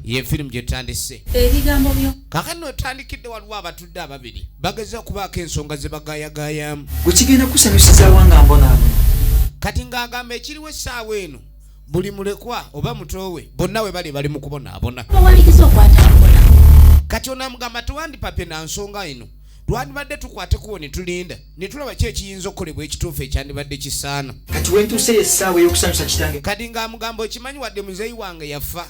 ye film gyetandise ebigambo byo kakano otandikidde waliwo abatudde ababiri bageza okubaako ensonga ze bagayagayamu wekigenda kusanyusiza wanga mbona kati ng'agamba ekiriwo essaawa eno buli mulekwa oba mutowe bonna we bali mu kubonaabona bawalikiza okwatambula kati onamugamba tuwandipapye na nsonga eno twandibadde tukwatekuwo ne tulinda ne tulaba ki ekiyinza okukolebwa ekituufu ekyandibadde kisaana kati wentuuseyo essaawa ey'okusanyusa kitange kati ng'amugamba okimanyi wadde muzeeyi wange yafa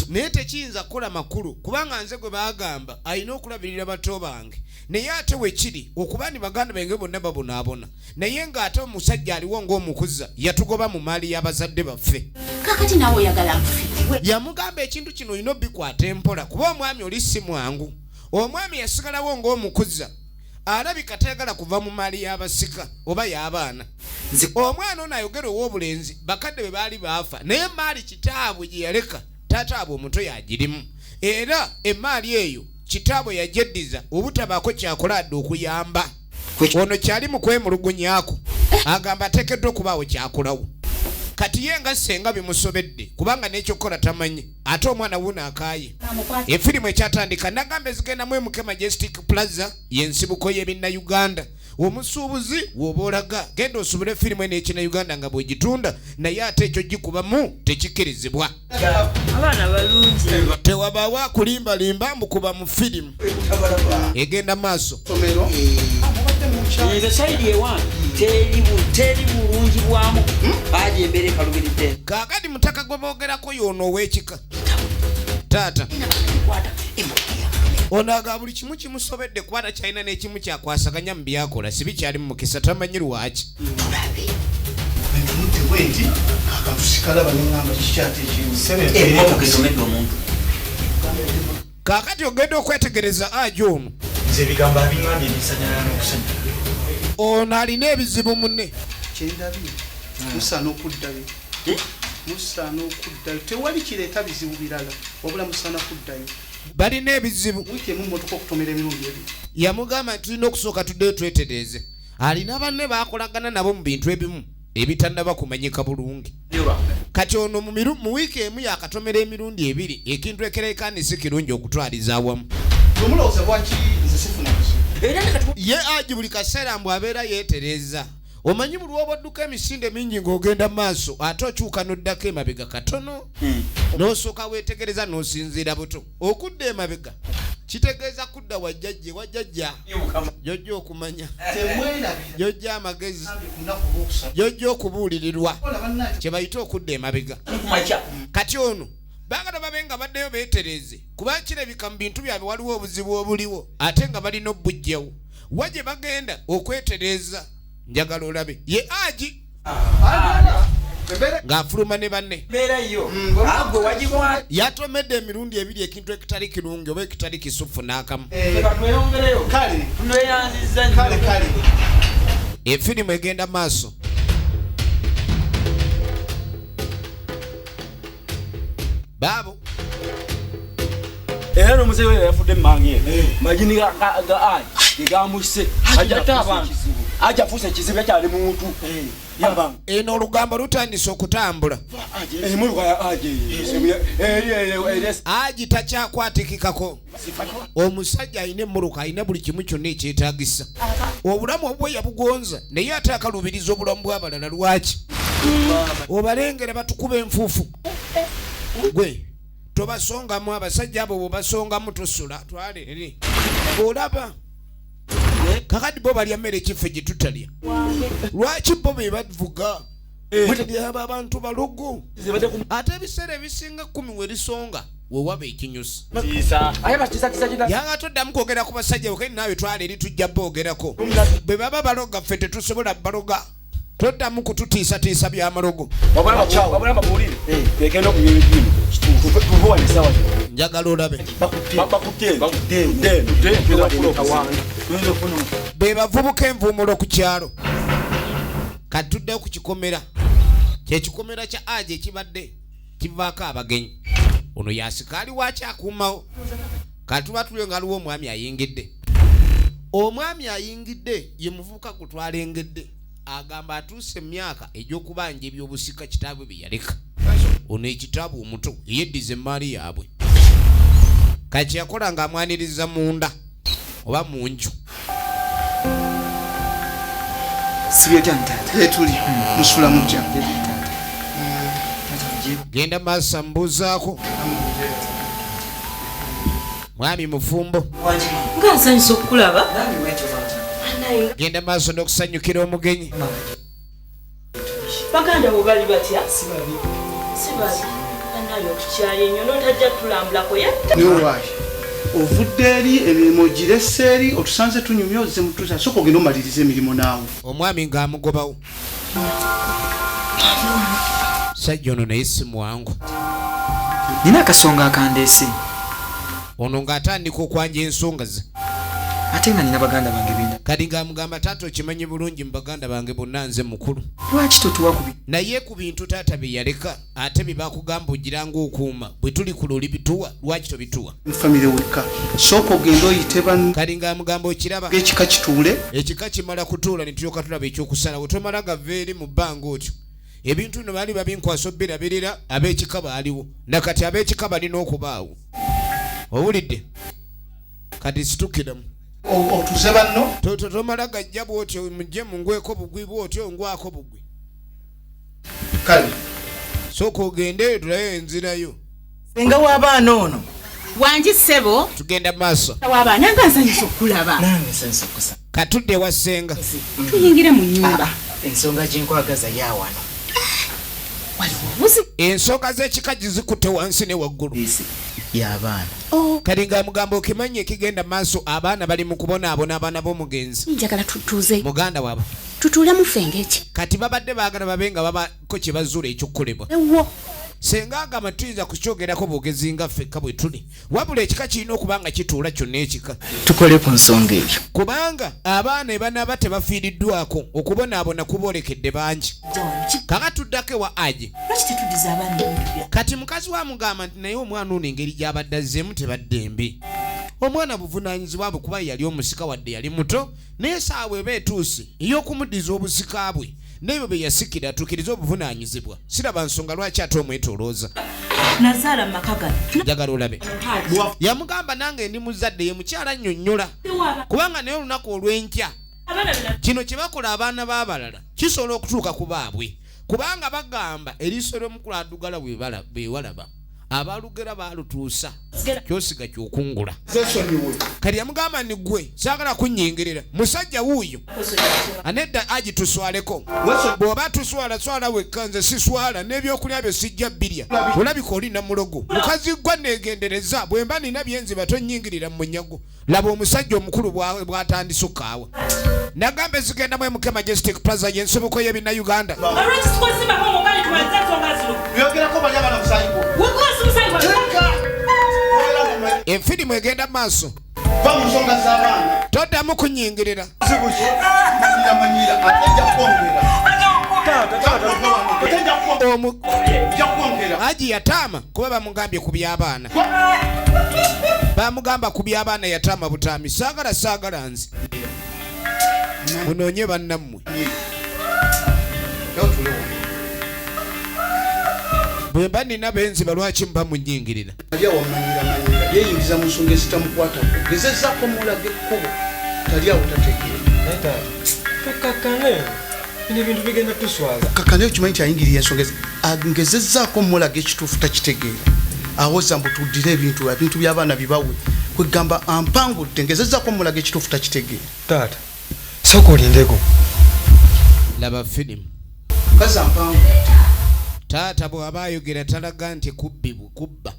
naye tekiyinza kukola makulu kubanga nze gwe baagamba alina okulabirira bato bange naye ate wekiri okuba ni baganda bange bonna babonaabona naye ng'ate omusajja aliwo ng'omukuza yatugoba mu maali y'abazadde baffe kakati naawe oyagala nkufiirwe yamugamba ekintu kino olina obikwata empola kuba omwami oli si mwangu omwami yasigalawo ng'omukuza alabika tayagala kuva mu maali y'abasika oba y'abaana omwana ono ayogera ow'obulenzi bakadde bwe baali baafa naye maali kitaabwe gye yaleka taataabwe omuto yagirimu era emaali eyo kitaabwe yajeddiza obutabaako kyakola adde okuyamba ono kyali mu kwemulugunyaako agamba ateekeddwa okubaawo kyakolawo kati ye nga senga bimusobedde kubanga n'ekyokukola tamanyi ate omwana wuno akaaye efirimu ekyatandika nagamba ezigenda mu MK Majestic Plaza y'ensibuko y'ebinnauganda omusuubuzi w'oba olaga genda osubule efirimu eno ekinnauganda nga bw'egitunda naye ate ekyo gikubamu tekikkirizibwa abaana balungi tewabaawo akulimbalimba mbukuba mu firimu egenda maaso nze saidi ewange teri bulungi bwamu aje embere kalubiridde kaakati mutaka gwe boogerako y'ono ow'ekika taata onaga buli kimu kimusobedde kubata kyalina n'ekimu kyakwasaganya mu byakola si bikyali mu mukisa tamanyi lwaki kaakati ogenda okwetegereza ajo ono ebigambo abiŋambye ebisanyala n'okusanya ono alina ebizibu munne kyendabye musaana okuddayo tewali kireeta bizibu birala wabula musaana kuddayo balina ebizibu wiiki emu mmotoka okutomera emirundi ebiri yamugamba nti tulina okusooka tuddeyo twetereeze alina banne baakolagana nabo mu bintu ebimu ebitannaba kumanyika bulungi kati ono mu wiiki emu yakatomera emirundi ebiri ekintu ekereekaani si kirungi okutwaliza awamu omulowooza lwaki nze sifuna ye aji buli kaseera mbw abeera yeetereza omanyi buli oba odduka emisinde mingi ng'ogenda maaso ate okyuka n'oddako emabega katono n'osooka weetegereza n'osinziira buto okudda emabega kitegeeza kudda wajjajja jojja okumanya jojja amagezi jojja okubuulirirwa kye bayita okudda emabega kati ono baagala babe nga baddeyo beetereze kuba kirabika mu bintu byabwe waliwo obuzibu obuliwo ate nga balina obbujjawo wa gye bagenda okwetereeza njagala olabe ye aji ng'afuluma ne banne yatomedde emirundi ebiri ekintu ekitali kirungi oba ekitali kisufu n'akamu efirimu egenda maaso baabo era n'omuzeeyi we yafudde emmange magini ga ayi gegamuse ajata abantu ajafuusa ekizibu ekyali muntu eno olugambo lutandise okutambula aji takyakwatikikako omusajja alina emmuluka alina buli kimu kyonna ekyetaagisa obulamu obwe yabugonza naye ate akalubiriza obulamu bw'abalala lwaki obalengera batukuba enfuufu gwe tobasongamu abasajja abo bwebasongamu tosula twale eri olaba kakati bo balya mmere ekifo gye tutalya lwaki bo be bavuga byaba abantu balugu ate ebiseera ebisinga 10 we lisonga wewaba ekinyusi yanga toddamu kwogera ku basajja bokeni naawe twale eri tujja boogerako bwe baba baloga ffe tetusobola baloga toddamu kututiisatiisa by'amalogo njagala olabe be bavubuka envuumulo ku kyalo kati tuddeyo ku kikomera kyekikomera kya aji ekibadde kivaako abagenyi ono yasikaali wakyakuumawo kati tuba tulyo nga aliwo omwami ayingidde omwami ayingidde ye muvubuka kutwala engedde agamba atuuse emyaka egy'okubanja ebyobusika kitaabwe bye yaleka ono ekitaabu omuto yeddiza emaali yaabwe kati yakola ng'amwaniriza munda oba munju. Sibyo tata. Etuli musula mujja. Genda maaso mbuuzaako. Mwami mufumbo. Nga nsanyusa okukulaba. Genda maaso n'okusanyukira omugenyi. Baganda bo bali batya? Sibabi. Anayo tukyali nnyo n'otajja tulambulako yatta. Niwaayi. Ovudde eri emirimu girese eri otusanze tunyumya ozze mutuusa sooka ogenda omaliriza emirimu naawe. Omwami ng'amugobawo. Sajja ono naye si mwangu. Nina akasonga akandeese. Ono ng'atandika okwanja ensonga ze. Ate nga nina baganda bange bina. Kati ng'amugamba taata okimanyi bulungi mu baganda bange bonna nze mukulu. Lwaki totuwa ku bintu? Naye ku bintu taata bye yaleka ate bye bakugamba ogiranga okuuma bwe tuli ku luli bituwa lwaki tobituwa? Famire wekka. Sooka ogenda oyite banne. Kati ng'amugamba okiraba. Ekika kituule. Ekika kimala kutuula ne tulyoka tulaba ekyokusalawo tomala gava eri mu bbanga otyo. Ebintu bino baali babinkwasa obbirabirira ab'ekika baaliwo nakati ab'ekika balina okubaawo. Owulidde? Kati situkiramu. Otuze banno. Tomala gajja bw'otyo mujje mungweko bugwi bw'otyo ngwako bugwi. Kale. Sooka ogendeyo tulayo enzirayo. Senga w'abaana ono. Wangi ssebo. Tugenda maaso. W'abaana nga nsanyusa okulaba. Nange nsanyusa okusa. Katudde wa ssenga. Tuyingire mu nnyumba. Ensonga gye nkwagaza yaawano. Waliwo obuzi. Ensonga z'ekikaji zikutte wansi ne waggulu. Y'abaana. Kati ng'amugamba okimanye ekigenda maaso abaana bali mu kubonaabona abaana b'omugenzi. Njagala tutuuze. Muganda waabwe. Tutuule mu ffenga eki. Kati babadde baagala babe nga babako kye bazuula ekyokukolebwa. Ewo. Senga agamba tuyinza kukyogerako bwogezi nga ffekka bwe tuli. Wabula ekika kirina okuba nga kituula kyonna ekika. Tukole ku nsonga eyo. Kubanga abaana ebanaaba tebafiiriddwako okubonaabona kubolekedde bangi. Kaka tuddako ewa Aji. Lwaki tetuddiza abaana ebintu? Kati mukazi wa mugamba nti naye omwana ono engeri gy'abadde azzeemu tebadde mbi. Omwana buvunaanyizibwa bwe kuba yali omusika wadde yali muto naye saawa eba etuuse ey'okumuddiza obusika bwe n'ebyo bye yasikira atuukiriza obuvunaanyizibwa. Siraba nsonga lwaki ate omwetolooza. Nazaala makaga. Njagala olabe. Yamugamba nange ndi muzadde ye mukyala annyonnyola. Kubanga naye olunaku olw'enkya kino kye bakola abaana b'abalala kisobola okutuuka ku baabwe. Kubanga bagamba eriiso ly'omukulu addugala beewalaba. Abalugera baalutuusa kyosiga kyokungula. Kati yamugamba ni gwe saagala kunnyingirira musajja wuuyo anedda Aji tuswaleko. Bw'oba tuswala swala wekka nze siswala n'ebyokulya bye sijja bbirya olabika oli namulogo. Mukazi gwa neegendereza bwe mba nina byenziba tonnyingirira mu munyago. Laba omusajja omukulu bw'atandise okaawa. Nagamba zigenda mu MK Majestic Plaza y'ensobuko y'ebinna Uganda. Byogerako bali abana musayiko. Enfirimu egenda maaso. Va mu nsonga z'abaana. Toddamu kunnyingirira. Manyira atejja kwongera. Aji yataama kuba bamugambye ku by'abaana. Bamugamba ku by'abaana yataama butaami. Saagala nze. Munoonye bannammwe. Bwe mba nina benziba lwaki mba munnyingirira. Talya wamanyira yeeyingiza mu nsonga ezitamukwatako. Gezezzaako mulage ekkubo. Talya watategeera. Kakakane. Bino ebintu bigenda tuswaza. Kakane okimanyi nti ayingirira ensonga ngezezzaako mulaga ekituufu takitegeera. Awoza mbu tuddire ebintu by'abaana bibawe. Kwegamba ampangudde ngezezzaako mulaga ekituufu takitegeera. Taata. Sooka olindeko. Laba firimu. Kaza mpangu. Taata bw'aba ayogera talaga nti kubba.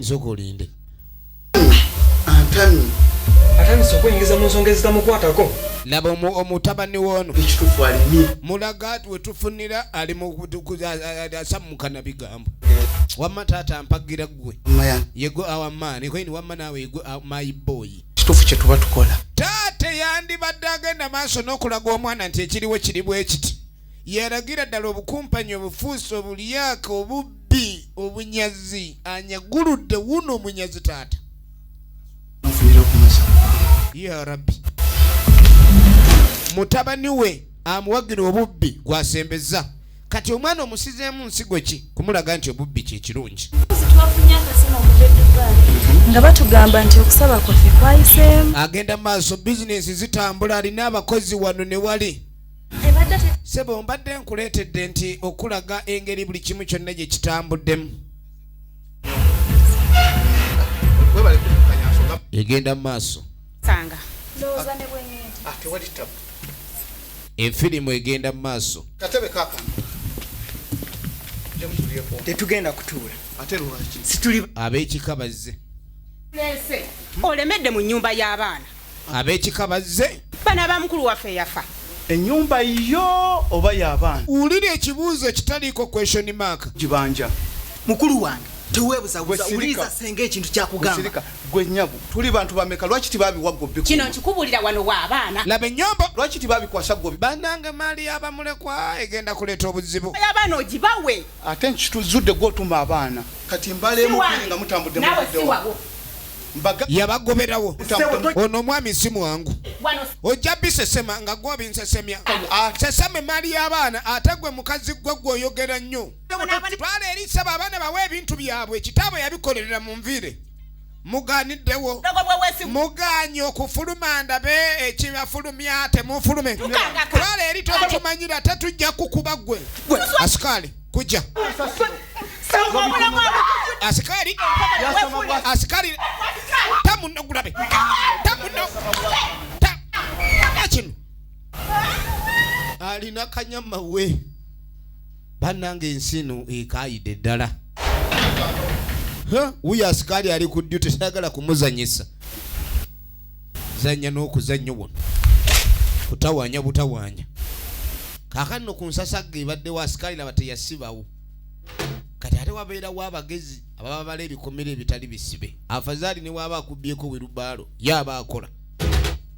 Sooka olinde. Antami. Atandise okuyingiza mu nsonga ezitamukwatako. Laba omutabani w'ono. Ekituufu alimi. Mulaga we tufunira ali mu asammukana bigambo. Wamma taata ampagira ggwe. Yego our man. Kwani wamma naawe yego my boy. Ekituufu kye tuba tukola. Taata yandibadde agenda maaso n'okulaga omwana nti ekiriwo kiri bwe kiti. Yaragira ddala obukumpanyi obufuusi obulyaka obubbi obunyazi anyaguludde wuno omunyazi taata. Ya Rabbi. Mutabani we amuwagira obubbi gwasembeza kati omwana omusizeemu nsigo ki kumulaga nti obubbi kyekirungi nga batugamba nti okusaba kwaffe kwayiseemu. Agenda maaso bizinesi zitambula alina abakozi wano ne wali. Sebo mbadde nkuleetedde nti okulaga engeri buli kimu kyonna gye kitambuddemu. Egenda maaso. Sanga. Efirimu egenda maaso. Katebe kaka. Tetugenda kutuula. Ate lwaki? Situli Ab'ekika bazze. Lese. Olemedde mu nnyumba y'abaana. Ab'ekika bazze. Bana ba mukulu waffe yafa. Ennyumba yo oba y'abaana? Wulira ekibuuzo kitaliiko question mark. Gibanja. mukulu wange teweebuzabuza uliza senge ekintu kyakugamba. Gwe nyabu tuli bantu bameka lwaki tibabiwa gobbi? Kino nkikubulira wano w'abaana. Laba ennyombo. Lwaki tibabikwasa gobbi? Bannange maali y'abamulekwa egenda kuleeta obuzibu. Y'abaana ogibawe. Ate nkituzudde gw'otuma abaana. Kati mbala emu nga mutambudde nawe si wawo. Mbaga yabagoberawo. Ono omwami si mwangu. Wano Ojja bisesema nga gwobi nsesemya. Sesame maali y'abaana ate gwe mukazi gwe gw'oyogera nnyo. Twala eri ssaba abaana bawe ebintu byabwe ekitaabo yabikolerera mu nviire. Mugaaniddewo. Muganye okufuluma ndabe ekibafulumya temufulume. Twala eri totumanyira tetujja kukuba gwe. Asikali kujja. Asikali tamuno gulabe. Tamuno. Kachino. Alina kanyama we. Bannange ensino ekayide ddala. Uyo asikali ali ku duty sayagala kumuzanyisa. Zanya n'okuzanya wono. Kutawanya butawanya. Kakano ku nsasagge badde wa asikali laba teyasibawo. Kati ate wabeerawo abagezi ababa bala ebikomere ebitali bisibe. Afazali ne waba akubyeko wirubaalo yaba akola.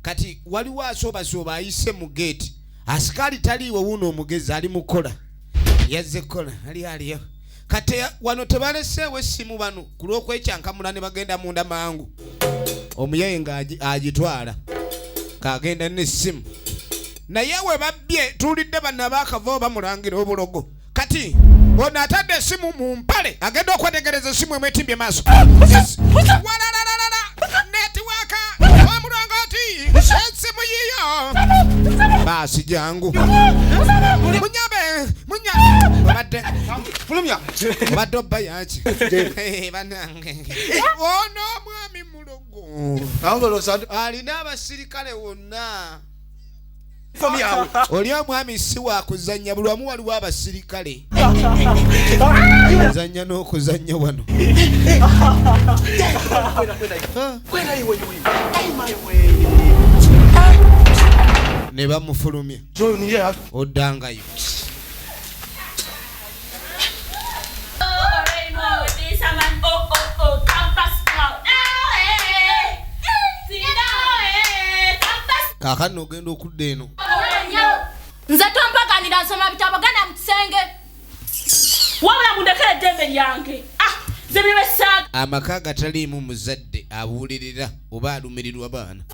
Kati waliwo asooba ayise mu gate. Asikali taliiwe wuno omugezi ali mukola. Yazze kola aliyo. Kati wano tebaleseewo essimu bano ku lw'okwekyankamula ne bagenda munda mangu. Omuyaye nga agitwala. Kagenda n'essimu. Naye we babbye tulidde banna baakava bamulangira obulogo. Kati ono atadde essimu mu mpale agenda okwetegereza essimu emwetimbye maaso. Netiwaka omulongooti essimu yiyo. Baasi jangu. Badde fulumya badde obba yaki banange ono omwami mulogo alina abasirikale wonna oli omwami si wakuzanya buli wamu waliwo abasirikale zanya n'okuzanya wano ne bamufulumya oddangayo. Kakano ogenda okudda eno. Nze tompaganira nsoma bitabo gana mu kisenge. Wabula mundekere eddembe lyange. Ze bibesaga. Amaka gataliimu muzadde abuulirira oba alumirirwa baana.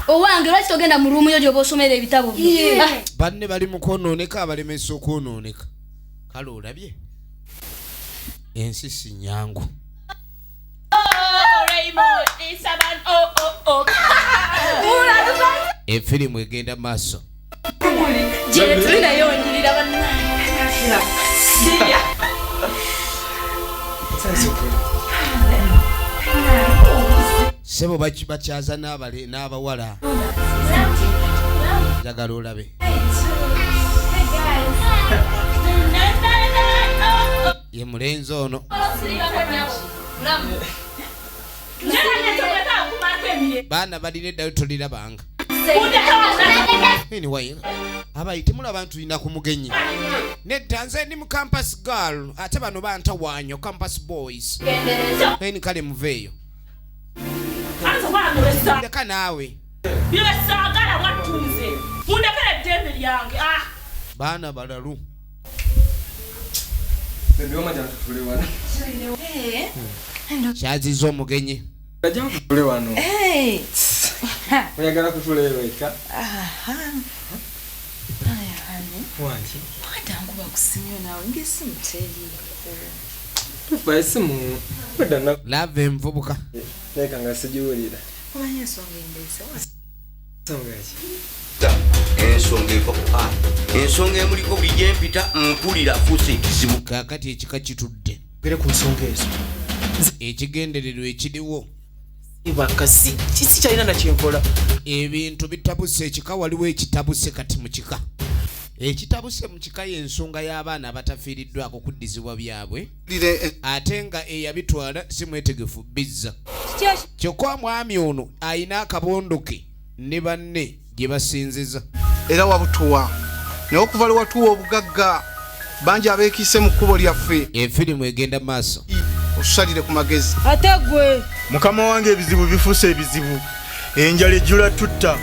Owange lwaki togenda mu ruumu yo gy'oba osomera ebitabo byo? Banne bali mu kwonooneka abalemesa okwonooneka. Kale olabye ensi si nnyangu. Efirimu egenda maaso. Gye tulinayo onyirira bannange. Sebo bakyaza n'abawala. Njagala olabe. Ye mulenzi ono. Baana balina eddayo tolirabanga. Anyway, abaite mulaba ntulina ku mugenyi. Nedda nze ndi mu campus girl ate bano bantawaanyo campus boys. Eni kale muveeyo. Leka naawe. Bibesaagala wattuze. Mundekere eddembe lyange. Baana balalu. Kyaziza omugenyi. Ajja kutule wano. Oyagala kutule weka. Wangi. kuba kusimyo nawe ngesimu teri. Basimu wedana lave envubuka leka nga sijiwulira. Omanye ensonga endese. Nsonga ki? Ensonga eva ku ensonga emuliko buli gye mpita mpulira afuuse ekizibu. Kaakati ekika kitudde. Gere ku nsonga ezo. Ekigendererwa ekiriwo Ibakasi kisi kyalina na kyenkola. ebintu bitabuse ekika waliwo ekitabuse kati mu kika. Ekitabuse mu kika y'ensonga y'abaana abatafiiriddwako kuddizibwa byabwe ate nga eyabitwala si mwetegefu bizza. Kyokka mwami ono ayina akabondo ke ne banne gye basinziza. Era wabutuwa. Naye okuva lwe watuwa obugagga bangi abeekise mu kkubo lyaffe. Efirimu egenda maaso. Osalire ku magezi. Ate gwe Mukama wange ebizibu bifuuse ebizibu. Enjala ejjula tutta.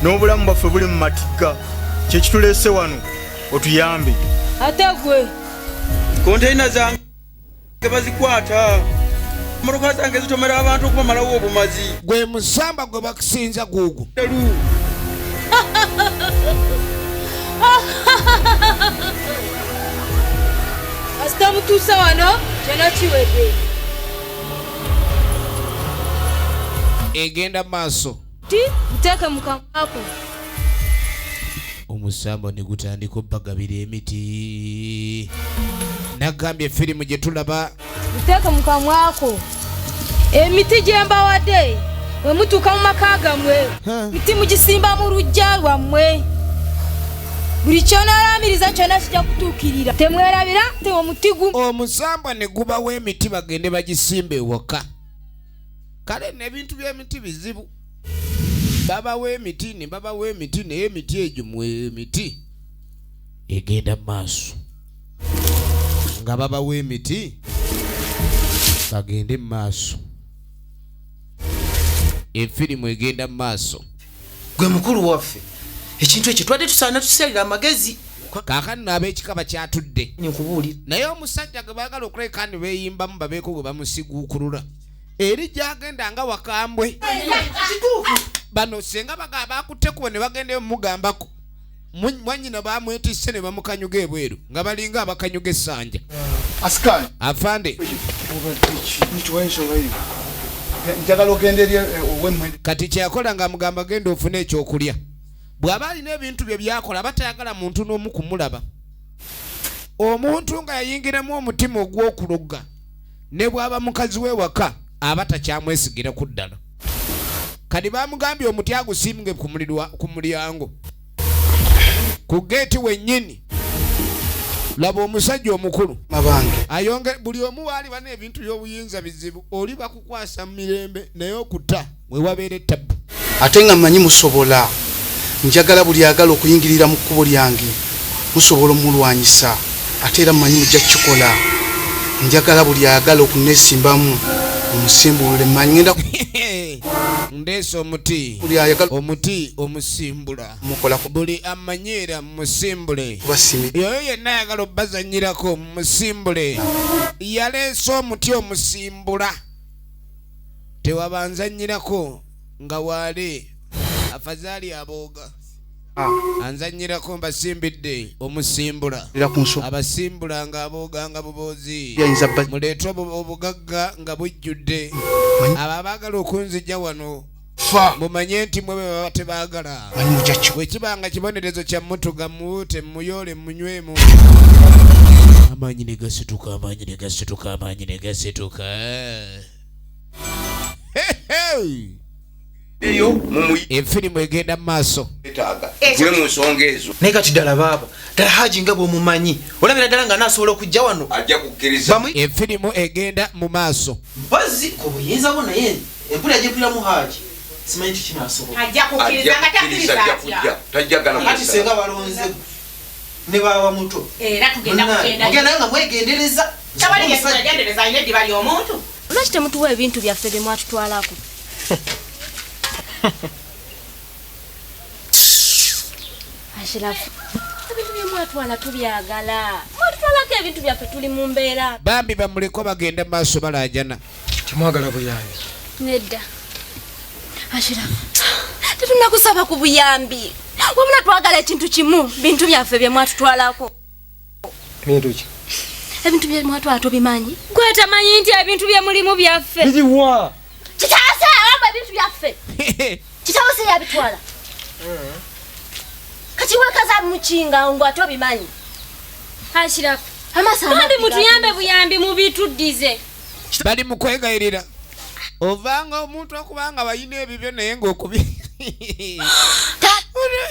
N'obulamu bwaffe buli mu matigga. Kye kituleese wano otuyambe. ate gwe Konteyina zange bazikwata. Motoka zange zitomera abantu okubamalawo obumazi. Gwe musamba gwe bakusinza guugu. asita mutuusa wano kyona kiwedde. Egenda maaso. Ti muteeke mu kamwako. Omusamba ne gutandika obbagabira emiti. Nagambye firimu gye tulaba Muteeke mu kamwako. Emiti gye mbawadde bwe mutuuka mu maka gammwe miti mugisimba mu luggya lwammwe. Buli ky'onaalamiriza kyonna kijja kutuukirira. Temwerabira nti omuti gu. omusamba ne gubawo emiti bagende bagisimba ewaka. Kale n'ebintu by'emiti bizibu. Babawo emiti ne babawo emiti naye emiti egyo mwe emiti egenda maaso. Nga babawo emiti bagende maaso. Efirimu egenda maaso. Gwe mukulu waffe. Ekintu ekyo twadde tusaana tusalira amagezi. Kaakano n'ab'ekika bakyatudde. Nkubuulira. Naye omusajja gwe baagala okuleka ne beeyimbamu babeeko gwe bamusiguukulula. Eri gy'agenda nga wakambwe. Bano senga bakuttekubo ne bagendeyo mugambako. Mwannyina bamwetisse ne bamukanyuga ebweru nga balinga abakanyuga essanja. Asikali. Afande. Njagala ogende eri ow'emmwe. Kati kyakola nga mugamba genda ofune ekyokulya. Bw'aba alina ebintu bye byakola batayagala muntu n'omu kumulaba. Omuntu nga yayingiramu omutima ogw'okulogga ne bw'aba mukazi we waka aba takyamwesigira ku ddala. Kati bamugambye omuti agusimbwe ku mulyango. Ku geeti wennyini. Laba omusajja omukulu. Mabange. Buli omu waali bana ebintu by'obuyinza bizibu. Oli bakukwasa mu mirembe naye okutta we wabeera ettabu. Ate nga mmanyi musobola. Njagala buli agala okuyingirira mu kkubo lyange. Musobola omulwanyisa. Ate era mmanyi mujja kukikola. Njagala buli agala okuneesimbamu. Omusimbulule mmanyi ngenda ndeese omuti. buli ayagala Omuti omusimbula. mukolako. Buli amanyiira musimbule. Basimi. Yoyo yenna ayagala obbazanyirako musimbule. Yaleese omuti omusimbula. Tewabanzanyirako nga waale afazaali abooga. Anzanyirako mbasimbidde omusimbula. Abasimbula nga abooga nga buboozi. Muleete obugagga nga bujjudde. Abo abaagala okunzijja wano mumanye nti mwe baba tebaagala. Bwe kiba nga kibonerezo kya mmutuga muwute muyole munywemu. Amaanyi ne gasituka, amaanyi ne gasituka, amaanyi ne gasituka. Efirimu egenda mu maaso. Gwe mu nsonga ezo. Naye kati ddala baaba ddala Haji nga bw'omumanyi olabira ddala nga naasobola okujja wano. Ajja kukkiriza. Efirimu egenda mu maaso. Mpazzi ku buyinzamu naye empulira gy'empuliramu Haji simanyi tikinaasobola. Ajja kukkiriza nga takkiriza atya. Tajjagala Kati senga balonze ne baba muto. Era tugenda kugenda. Mugenda naye nga mwegendereza. Tabali yegendereza alina eddiba ly'omuntu. Lwaki temutuwa ebintu byaffe bye mwatutwalako? Ashirafu. Ebintu bye mwatwala tubyagala. Mwatutwalako ebintu byaffe tuli mu mbeera. Bambi bamuleko bagenda maaso balaajana. Temwagala buyambi. Nedda. Ashirafu. Tetunakusaba ku buyambi. Wabula twagala ekintu kimu bintu byaffe bye mwatutwalako. Bintu ki? Ebintu bye mwatu atobimanyi. Gwe tamanyi nti ebintu bye mulimu byaffe. Bijiwa. Kitasa amba ebintu byaffe. Kitawose yabitwala. Kati wakaza mukinga ngo atobimanyi. Ashirafu. Amasana. Kandi mutuyambe buyambi mu bituddize. Bali mukwegayirira. Ovanga omuntu okubanga bayina ebibyo naye ng'okubi.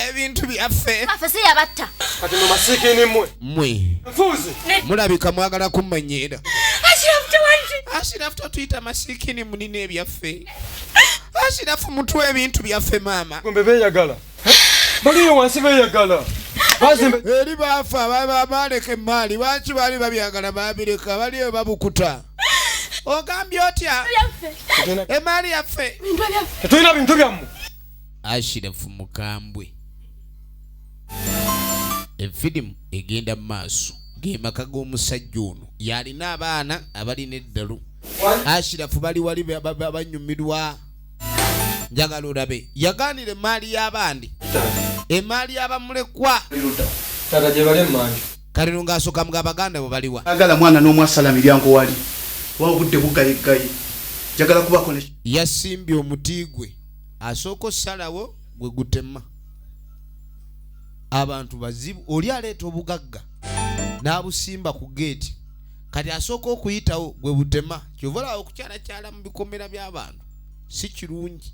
Ebintu byaffe. Kafese yabatta. Kati mu masikini mwe. Nfuzi. Mulabika mwagala kumanyira. Ashirafu tawanti. Ashirafu tuyita masikini munine ebyaffe. Ashirafu mutwe ebintu byaffe mama. Gombe beyagala. Baliyo wansi beyagala. Bazimbe eri bafa baleka emmali lwaki bali babyagala babireka baliyo babukuta. Ogambye otya emmali yaffe tetulina bintu byammwe. Ashirafu mukambwe. Efirimu egenda mu maaso ng'emaka g'omusajja ono yalina abaana abalina eddalu. Ashirafu bali wali banyumirwa. Njagala olabe yagaanira emaali y'abandi. Emaali y'abamulekwa. Tata gye bali emmanju. Kalero ng'asooka mu Baganda bwe baliwa. Agala mwana n'omwasala miryango wali. Wa obudde bugayigayi. Njagala kubako ne. Yasimbye omuti gwe. Asooka ossalawo gwe gutema. Abantu bazibu oli aleeta obugagga. N'abusimba ku geeti. Kati asooka okuyitawo gwe butema. Kyova okukyalakyala mu bikomera by'abantu. Si kirungi.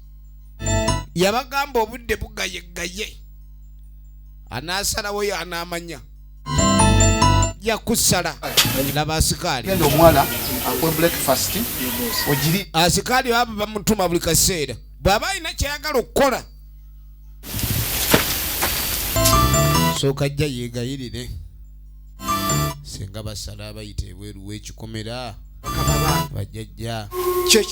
Yabagamba obudde bugayegaye. Anaasalawo y'anaamanya. Yakusala. Laba asikaali. Genda omwana akwe breakfast. Ogiri. Asikaali baba bamutuma buli kaseera. Bw'aba alina kyayagala okukola. Sooka ajja yeegayirire. Senga basala abayita ebweru w'ekikomera. Bajjajja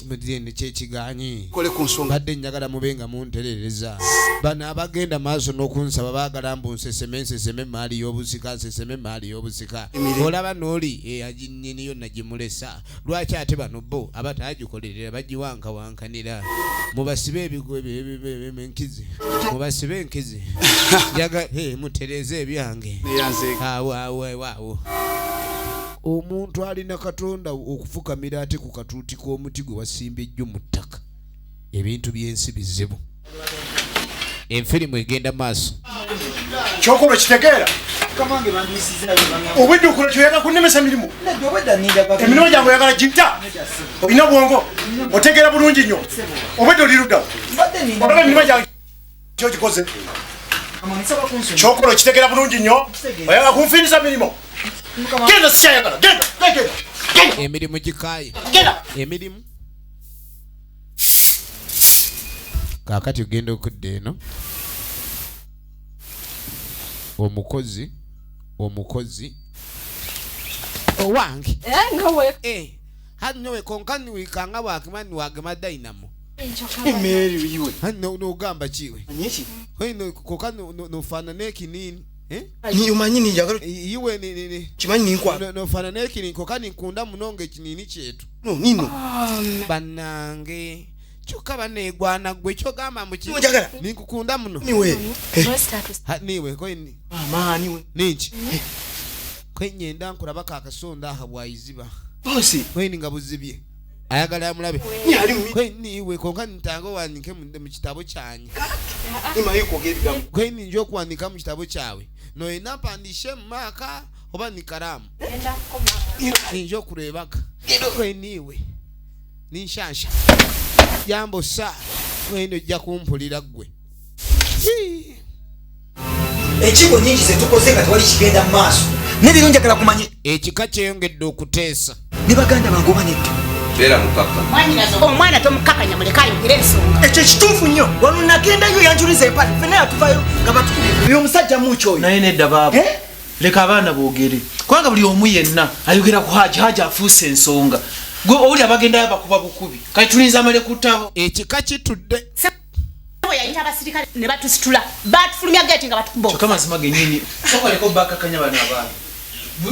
mudende kyekiganyi kole ku nsonga badde njagala mubenga munterereza bana abagenda maaso n'okunsaba baagala mbu nseseme maali y'obusika olaba n'oli aginniniyo nagimulesa lwaki ate bano bo abatagikolerera bagiwankawankanira mubasibe ebigo enkizi mubasibe enkizi jaga mutereze ebyange waawo omuntu alina Katonda okufukamira ate ku katuuti k'omuti gwe wasimba ejjo mu ttaka ebintu by'ensi bizibu. Enfirimu egenda maaso. Kyokolo kitegeera obudde kyoyagala kunnemesa mirimu emirimu gyange oyagala gitta olina bwongo otegeera bulungi nnyo obudde olirudda olaba emirimu gyange kyokikoze kyokolo kitegeera bulungi nnyo oyagala kunfiiriza mirimu. Genda sikyayagala genda. Emirimu gikaaye. Emirimu. Kaakati ogenda okudda eno. Omukozi owange ngawe hanno konkani wikanga wakimani wagema dynamo emeri yiwe hanno n'ogamba kiwe hino kokani nofaanana ekinini ni umanyi ni njagala yiwe ni kimanyi ninkwa nofaanana ekinini kokani nkunda munonga ekinini kyetu no nino bannange kyokka baneegwana gwe kyogamba mu kimu njagala ninkukunda muno niwe niwe koini niwe ninki kwenyenda nkulabako akasonda aha bwayiziba bosi koini nga buzibye ayagala amulabe niwe konka ntango wandike mu kitabo kyanyu koini nja okuwandika mu kitabo kyawe noyina mpandishe mu maaka oba ni karamu nja okurebaka koiniwe ninshansha jambo sa koini ojja kumpulira gwe ekigo nyingi zetukoze nga tewali kigenda mu maaso nebiro njagala kumanya ekika kyeyongedde okuteesa ne baganda bange obanedde beera mukaka omwana tomukakanya muleka ayogera ensonga ekyo kituufu nnyo wano nagendayo yanjuliza empale fena yatuvayo nga batukubi uyo omusajja muukyoyo naye nedda baabo leka abaana boogere kubanga buli omu yenna ayogera ku haji afuuse ensonga gwe owuli abagendayo bakuba bukubi kati tulinza amale ku ttabo ekika kitudde yayita abasirikale ne batusitula batufulumya geeti nga batukuba kyokka mazima gennyini sokoleko bakakanya bano abaana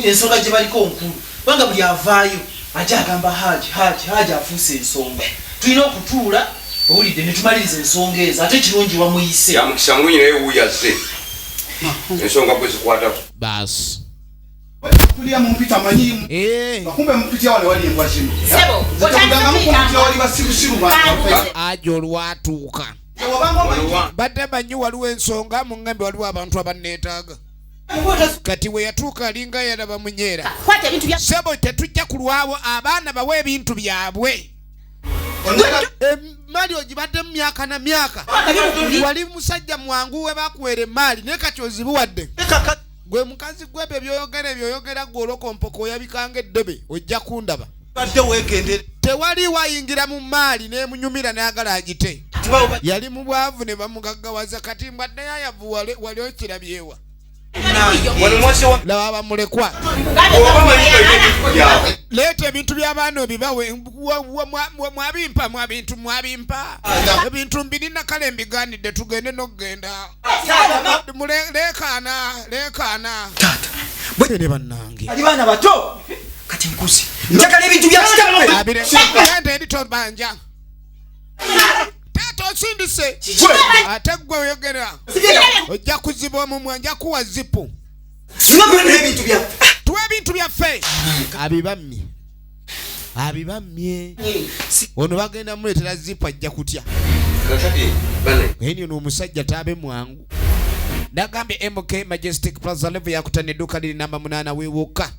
ensonga gye baliko nkulu kubanga buli avaayo ajja agamba haji afuuse ensonga tulina okutuula owulidde ne tumaliriza ensonga ezo ate kirungi wamuyise yamukisa mulungi naye wuuyazze ensonga kwe zikwatako baasi Kulia mumpita manyimu. Kumbe mpitia wale wali embwa chini. Sebo, Zitanga mpitia wali basirusiru ba. Ajo lwatuuka. Badde banyu waliwo ensonga mu ngambe waliwo abantu abanneetaaga. Kati we yatuuka alinga yalaba munyeera. Sebo tetujja kulwawo abaana bawe ebintu byabwe. Mali ogibadde mu myaka na myaka. Wali musajja mwangu we bakuwera emmali naye kati ozibuwadde. Gwe mukazi gwebe byoyogera gw'olokompoko oyabikanga eddobe ojja kundaba. Tewali wayingira mu maali n'emunyumira n'agala agite. Yali mu bwavu ne bamugaggawaza kati mbadde yayavu wali okirabyewa. Laba bamulekwa. Leeta ebintu by'abaana obibawe mwabimpa. Ebintu mbirina kale mbigaanidde tugende n'okugenda. Leekaana. Bwene bannange. Ali baana bato. Kati nkusi. Njagala ebintu bya kitawe. Genda eri tobanja. Tato osindise. Ate gwe oyogera. Ojja kuziba omumwa nja kuwa zipu. Sibabula ebintu bya. Tuwa ebintu byaffe. Abibammye. Ono bagenda muleetera zipu ajja kutya. Eni ono omusajja taabe mwangu. Nagambye MK Majestic Plaza level yakutana edduuka liri namba 8 weewoka.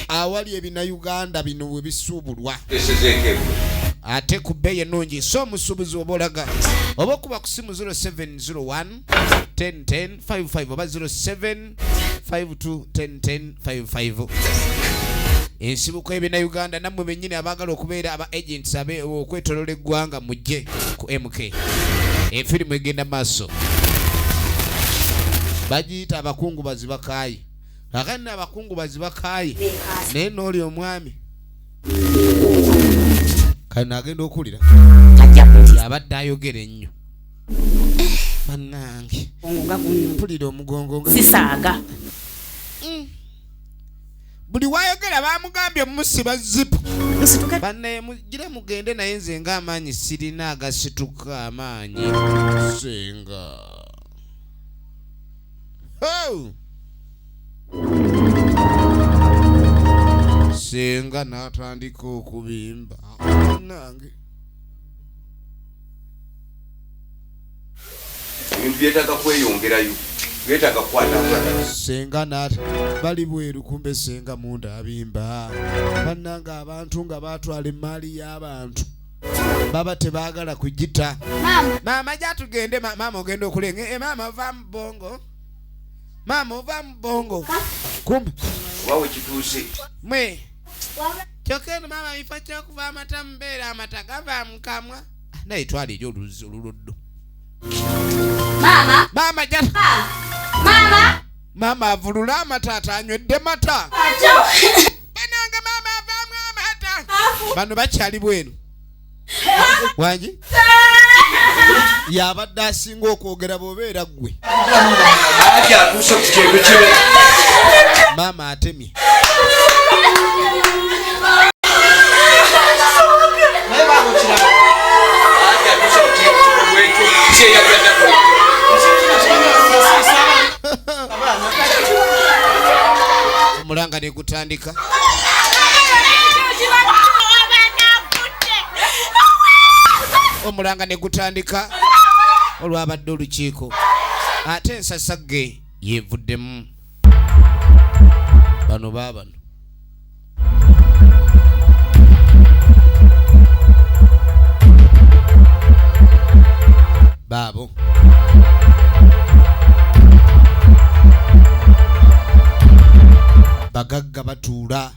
Awali ebina Uganda bino we bisuubulwa. Ate ku bbeeyi ennungi so omusuubuzi oba olaga oba okuba ku simu 0701 1010 55 oba 0752 1010 55. Ensibuko ebina Uganda nammwe bennyini abaagala okubeera aba agents abe okwetolola eggwanga mujje ku MK. Efirimu egenda maaso. Bagiyita abakungubazi bakaayi. Akandi abakungubazi bakaayi. Naye n'oli omwami. Kano agenda okulira. Abadde ayogera ennyo. Bannange. Mpulira omugongo. Sisaaga. Buli wayogera bamugambye musiba zipu. Banne mugire mugende naye nze ng'amaanyi sirina agasituka amaanyi. Senga. Oh! Senga n'atandika okubimba. Nange. Ebintu byetaaga kweyongerayo. Byetaaga kukwata. Senga bali bweru kumbe senga munda abimba. Bannanga abantu nga baatwala emmali y'abantu. Baba tebaagala kugita. Mama jatugende mama ogenda okulenga. Mama ova mu bongo. Mama ova mu bongo. Kumbe. Wawe kituuse. Mwe. Kyokeno mama ifa kyokuva amata mbeera amata gava mukamwa. Naye twali eri oluluddo. Mama jata. Mama avulula amata anywedde mata. Bananga mama avaamu amata. Bano bakyali bwenu. Wangi? Yabadde asinga okwogera bw'obeera ggwe. Mama atemye. Omulanga ne gutandika. Omulanga ne gutandika olwabadde olukiiko. Ate ensasa ge yeevuddemu. Bano baabano. Baabo. Bagagga batuula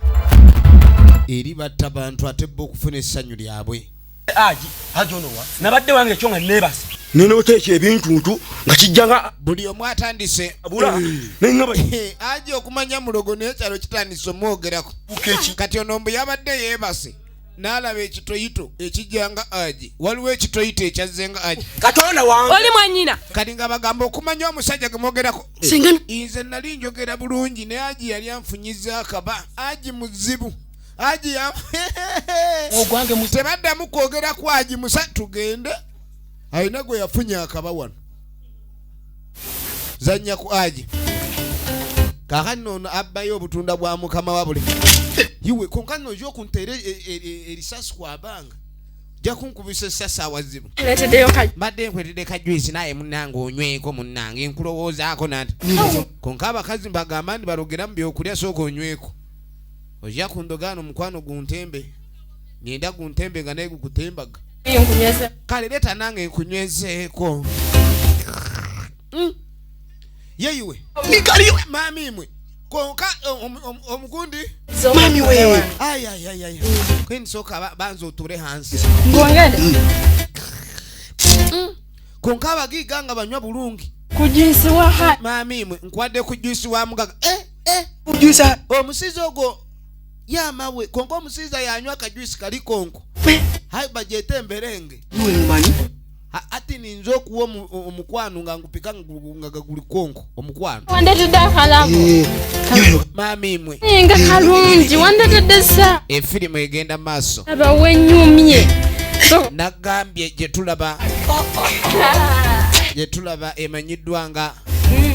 eri batta bantu ate bo okufuna essanyu lyabwe. Haji onowa nabadde wange ekyo nga neebase nina oteeka ebintuntu nga kijjanga buli omu atandise aji okumanya mulogo n'ekyalo kitandise omwogerako. Kati ono mbu yabadde yeebase n'alaba ekitoyito ekijjanga aji. Waliwo ekitoyito ekyazzenga aji. Katonda wange oli mwannyina. Kati nga bagamba okumanya omusajja ge mwogerako. Nze nali njogera bulungi naye aji yali anfunyizza akaba. Aji muzibu. Aji ya ogwange mutebaddamu kwogera ku aji musa tugende. Ayina gwe yafunya akaba wano. Zanya ku aji. kakano ono abbayo obutunda bwa mukama wabule yiwe konkano ojo kuntere erisasi kwabanga ja kunkubisa sasa wazibu mbadde nkwetedde kajwisi naye munnange onyweko munnange nkulowoozaako nati konka abakazi mbagamba ndi balogera mu byokulya sooka onyweko ojja kundogaano mukwano guntembe ngenda guntembe nga naye gukutembaga kale leeta nange nkunywezeeko yeyiwe nikaliwe mami mwe konka omugundi mami wewe ayayayaya kweni soka banzo oture hansi ngongende konka abagiganga banywa bulungi kujisi wa ha mami mwe nkwadde kujisi wa mugaga ujusa omusiza ogwo yamawe konka omusiza yanywa kajwisi kali konko hai bajete mberenge niwe mumanyi ati ninzo okuwa omukwano nga nkupika nga guli konko omukwano wandetedde akalabo mami mwe nga kalungi wandetedde sa efirimu egenda maaso aba wenyumye nagambye gyetulaba emanyiddwa nga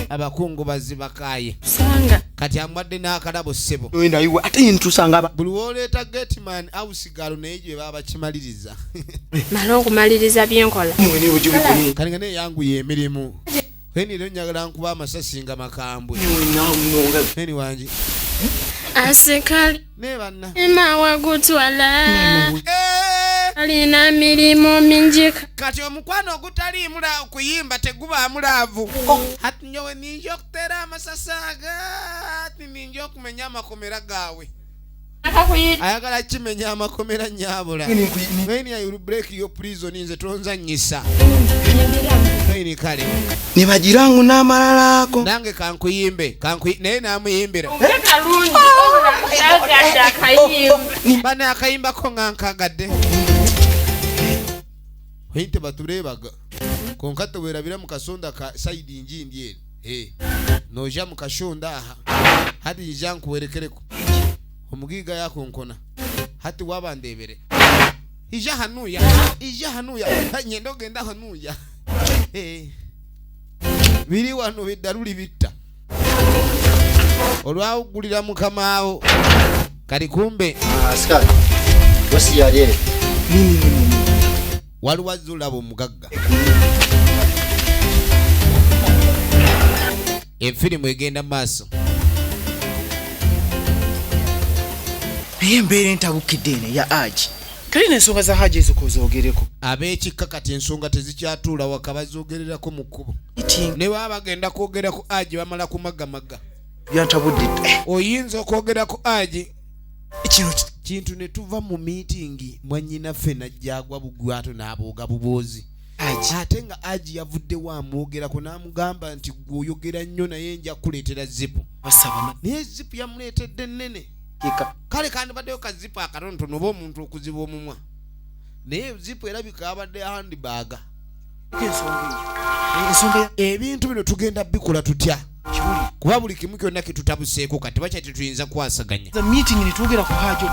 abakungubazi bakaye kati amwadde n'akalabo ssebo nayiwe ate yintusanga buli woleeta getman ausigalo naye gye baba bakimaliriza mala okumaliriza byenkola kale nga neyanguye emirimu eniro njagala nkuba amasasi nga makambwe eni wangi asekali ne banna emawagutwala alina mirimu mingi kati omukwano ogutali mula okuyimba teguba mulaavu hati nyowe ninja okutera amasasi aga hati ninja okumenya amakomera gawe ayagala kimenya amakomera nyabula eni I will break your prison nze tonzanyisa eni kale nibagirangu n'amalala ako nange kankuyimbe naye namuyimbira bana akayimbako nga nkagadde ointe baturebaga konka towerabira mu kasonda ka saidi njindi eri noja mu kashonda aha hati nja nkuwerekereko omugiga yako nkona hati wabandebere ija hanuya nyendo genda hanuya biri wano biddaruli bitta olwawugulira mukamaawo kali kumbe askari wasi yale waliwo azulaba omugagga efirimu egenda maaso naye embeera entabukidde ene ya aji kali n'ensonga za haji ezo kozoogereko ab'ekikka kati ensonga tezikyatuula waka bazoogererako mu kkubo ne baba bagenda kwogera ku aji bamala kumagamaga byantabudde oyinza okwogera ku aji kintu ne tuva mu miitingi mwannyinaffe najjagwa bugwato n'abooga buboozi ate nga aji yavuddewo amwogerako n'amugamba nti gweoyogera nnyo naye nja kuleetera zipu naye zipu yamuleetedde nnene kale kandi baddeyo kazipu akatonotono oba omuntu okuziba omumwa naye zipu erabika abadde handibaaga ebintu bino tugenda bikola tutya kuba buli kimu kyonna kitutabuseeko kati bakya tetuyinza kwasaganya meeting netwogera ku haji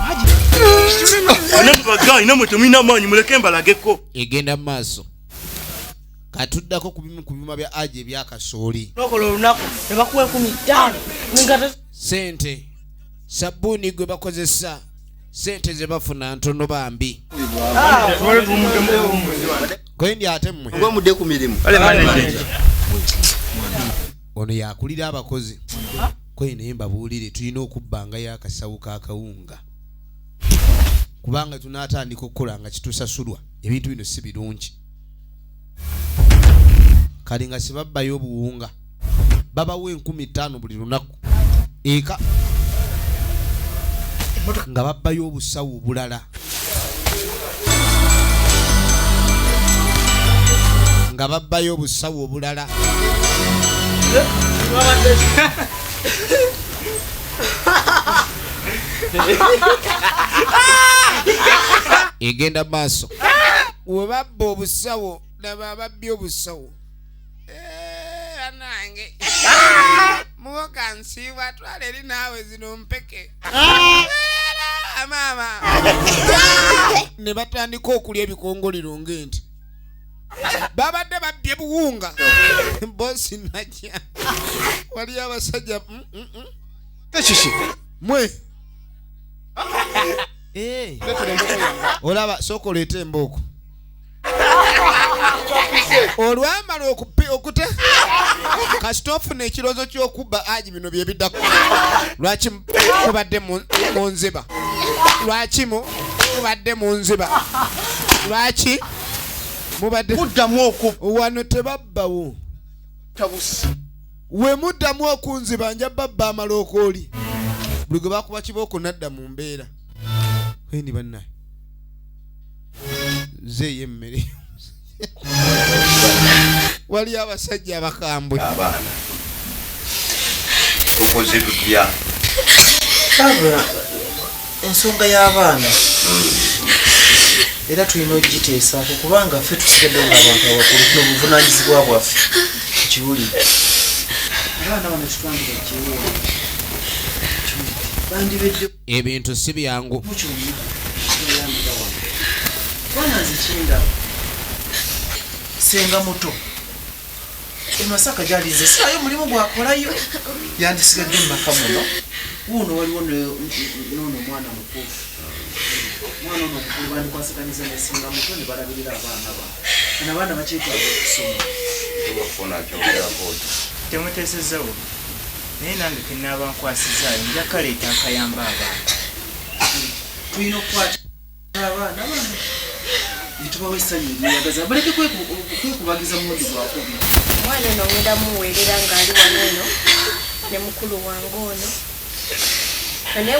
namwe temulina amaanyi muleke mbalageko egenda mu maaso katuddako ku bimu ku bima bya aji ebyakasooli nokola olunaku ne bakuwa 15 sente sabbuuni gwe bakozesa sente ze bafuna ntono bambi kwendi ate mmwe mudde ku mirimu ono yakulira abakozi kwe naye mbabuulire tulina okubbanga y'akasawo k'akawunga kubanga tunaatandika okukola nga kitusasulwa ebintu bino si birungi kale nga sibabbayo obuwunga babawo 15,000 buli lunaku eka nga babbayo obusawo bulala nga babbayo obusawo obulala egenda maaso webabba obusawo naba ababbi obusawo anange muwoka nsiibwa twala eri naawe zino mpeke maama ne batandika okulya ebikongolero ng'enti babadde babbye buwunga bosi najja wali abasajja Techishi. mwe olaba sooka oleeta embooko olwamala okute kasita ofuna ekiroozo ky'okubba aji bino bye biddako lwaki mubadde mu nziba lwaki mubadde mu nziba lwaki mubadde Muddamu okubba wano tebabbawo tabusi. we muddamu okunziba nja babba amalooka oli buli gwe bakuba kibooko nadda mu mbeera eni bannaye zeeyo emmere wali abasajja abakambwe abaana tukoze tutya Baba, ensonga y'abaana era tulina okugiteesaako kubanga ffe tusigadde ng'abantu abakulu tuna obuvunaanyizibwa bwaffe tukiwulire. Abaana bano tutwandira ekiwuula bandibedde ebintu si byangu mu kyonna kiyambira wano. Bwana nzikinda senga muto emasaka gyalinze saayo mulimu gwakolayo yandisigadde mu maka muno wuuno waliwo noono omwana mukuufu omwana ono omukulu bandikwasiganiza nesinga muto ne balabirira abaana ba ana abaana bakyetaaga okusoma temuteesezawo naye nange kenaaba nkwasizaayo nja kaleeta akayamba abaana tulina okukwata abaana bano nitubawo essanyu eryeyagaza baleke kwekubagiza mulundi gwakubi. Omwana ono ngenda muweerera ng'ali wano eno ne mukulu wange ono naye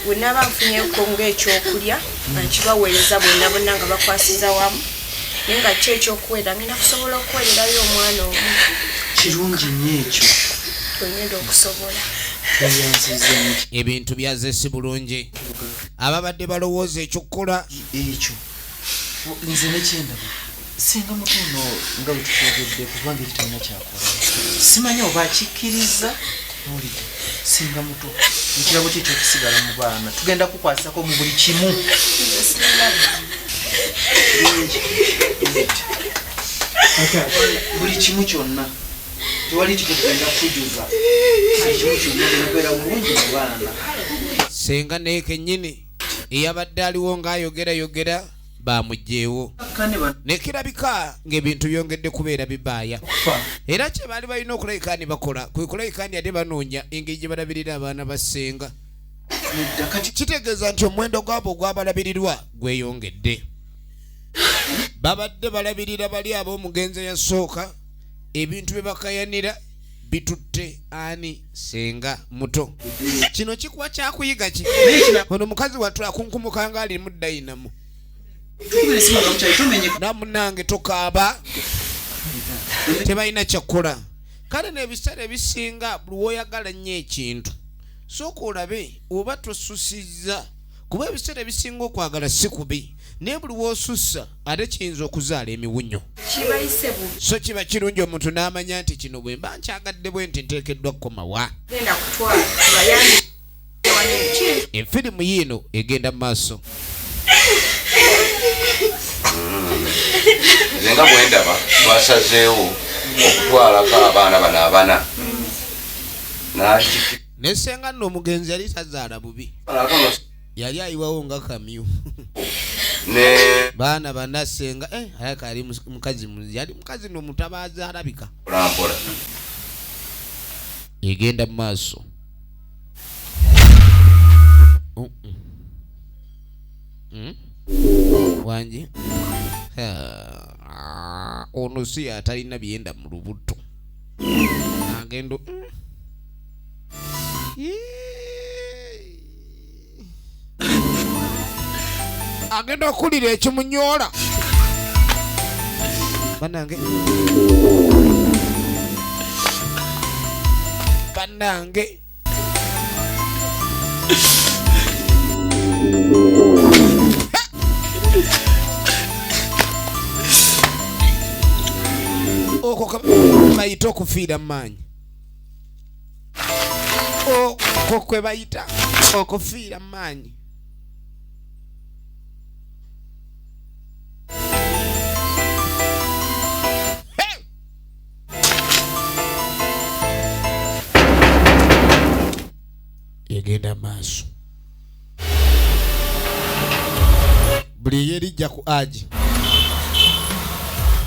wenaaba nfunyeyoko ng'ekyokulya nga nkibaweereza bonna nga bakwasiza wamu naye nga ki ekyokuweera ngenda kusobola okuweererayo omwana omu. Kirungi nnyo ekyo tongenda okusobola ebintu byaze si bulungi ababadde balowooza ekyokukola ekyo nze nekyendaba singa mutono nga bwe tukyogedde kubanga ekitalina kyakola simanyi oba akikkiriza olidde singa muto ekirabo kye ekyokusigala mu baana tugenda kukwasako mu buli kimu buli kimu kyonna tewali tikitugenda kujuza buli kimu kyonna genabeera bulungi mu baana senga naye kennyini eyabadde aliwo ng'ayogerayogera bamugjeewo nekirabika ng'ebintu byongedde kubeera bibaaya era kye baali balina okulayika ni bakola kwe kulayika ndi ate banoonya engeri gye balabirira abaana ba senga kitegeeza nti omuwendo gwabo ogwabalabirirwa gweyongedde babadde balabirira bali ab'omugenzi eyasooka ebintu bye bakayanira bitutte ani senga muto kino kikuba kyakuyiga ki ono mukazi watula akunkumuka nga ali mu dayinamu namunange tokaaba tebalina kyakola kale n'ebiseera ebisinga buli woyagala nnyo ekintu sooka olabe oba tosusizza kuba ebiseera ebisinga okwagala si kubi naye buli woosussa ate kiyinza okuzaala emiwunyo so kiba kirungi omuntu n'amanya nti kino bwe mba nkyagadde bwe nti nteekeddwa kukomawa efirimu yiino egenda mu maaso nze nga bwendaba twasazeewo okutwalako abaana bano abana nesenga nno omugenzi yali tazaala bubi yali ayiwawo nga kamyu baana banasenga ayaka ali mukazi yali mukazi n'omutabaazi alabika egenda mu maaso wangi ono si atalina byenda mu lubuto agendo agenda okulira ekimunyoola bannange oko bayita okufiira mu maanyi oko kwe bayita okufiira mu maanyi genda maaso. Buli yerijja ku Aji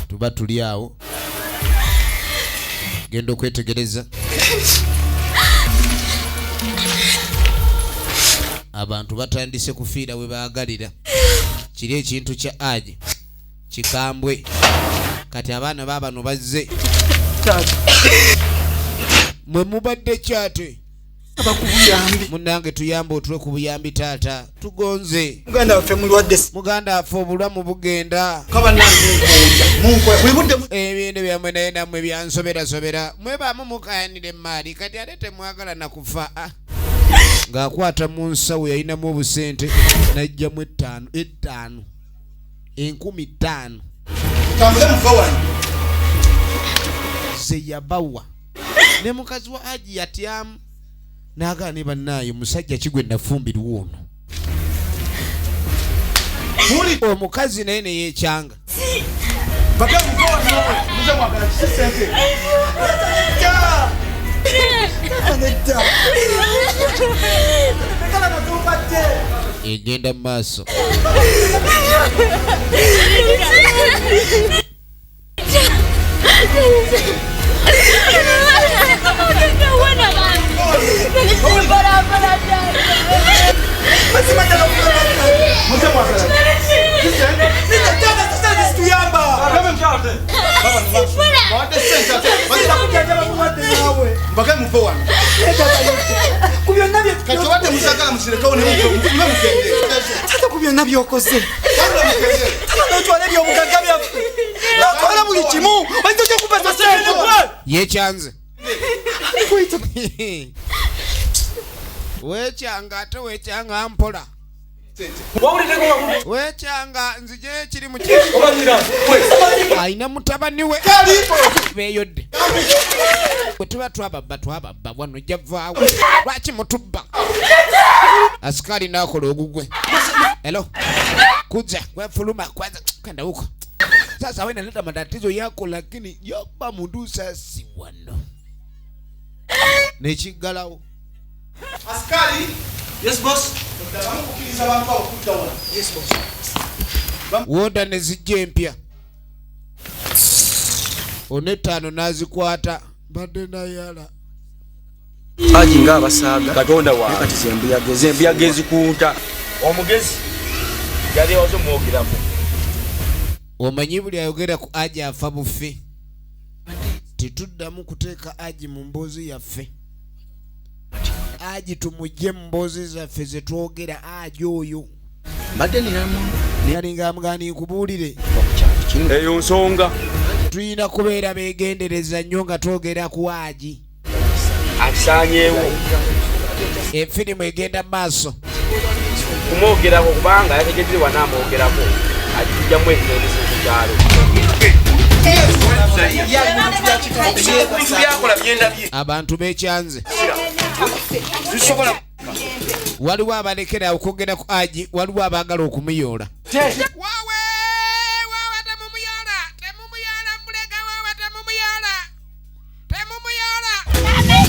tuba tuli awo genda okwetegereza abantu batandise kufiira we baagalira. Kiri ekintu kya Aji kikambwe kati abaana baabano bazze mwe mubadde kyate abakubuyambi munange tuyamba otule ku buyambi taata tugonze muganda waffe mulwadde muganda waffe obulamu bugenda kaba nange mwibudde ebintu byamwe naye nammwe byansobera mwebaamu mukayanire emaali kati ate temwagala nakufa ng'akwata mu nsawo yalinamu obusente najjamu 5,000 ze yabawa ne mukazi wa Aji yatyamu n'agaa ne bannaayo musajja kigwe nafumbirwa ono omukazi naye ne yeekyanga egenda mu maaso. kubyonna byokoze otwala ebyobugagga byaffe otwala buli kimu oyinza okukupesa sente yekyanze wekyanga ate wekyanga mpola wekyanga nzije ekiri mu ayina mutabani we beyodde bwe tuba twababba wano javaawo lwaki mutubba asikali nakola ogugwe hello kuja wefuluma kwanza kanda huko sasa wewe naleta matatizo yako lakini yoba mundusa si wano nechigalawo askari. Yes boss. Yes boss. Woda nezijje mpya onetano nazikwata badde nayala Aji nga abasaaga katonda wa kati zembiyagezi kunta omugezi yali wazo mwogeramu omanyi buli ayogera ku Aji afa bufe tetuddamu kuteeka Aji mu mboozi yaffe. Aji tumujje mu mboozi zaffe ze twogera Aji oyo mbadde niramu nalinga mugani kubuulire eyo nsonga tuyina kubeera beegendereza nnyo nga twogera ku Aji akisanyeewo efirimu egenda mu maaso kumwogerako kubanga yategeddwa namwogerako ajijjamu ekitondese kukyalo abantu bekyanze waliwo abalekera okwogera ku Aji waliwo abaagala okumuyoola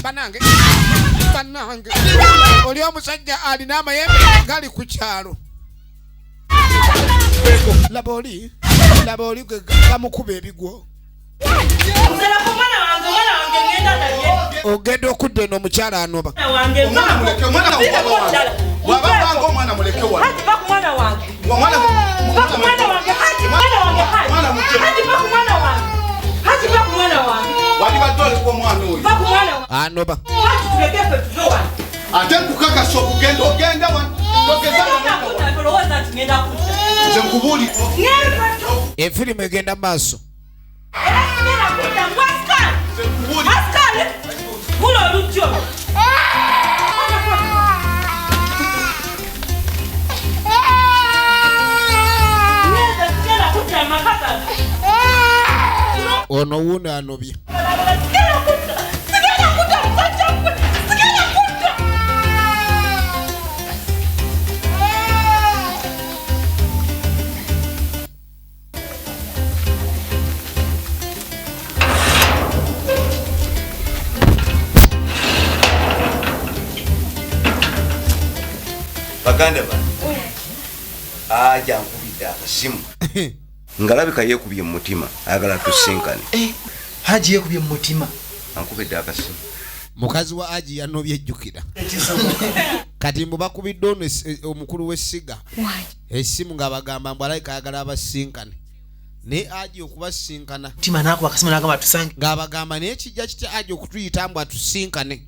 banange oli omusajja alina amayembe gali ku kyalo laba oli gamukuba ebigwo ogenda okudda eno omukyala anoba anoba ate kukakasa okugenda nze nkubuli efirimu egenda mu maaso ono wuuno anobye baganda bano aja ankubidde akasimu ngalabika yeekubye mu mutima ayagala tusinkane. Haji yeekubye mu mutima ankubidde akasimu. Mukazi wa Haji yanobye ejjukira kati mbu bakubidde ono omukulu w'essiga essimu ng'abagamba mbu alayika ayagala abasinkane naye Haji okubasinkana mutima n'akuba akasimu n'agamba tusange ng'abagamba naye kijja kitya Haji okutuyita mbu atusinkane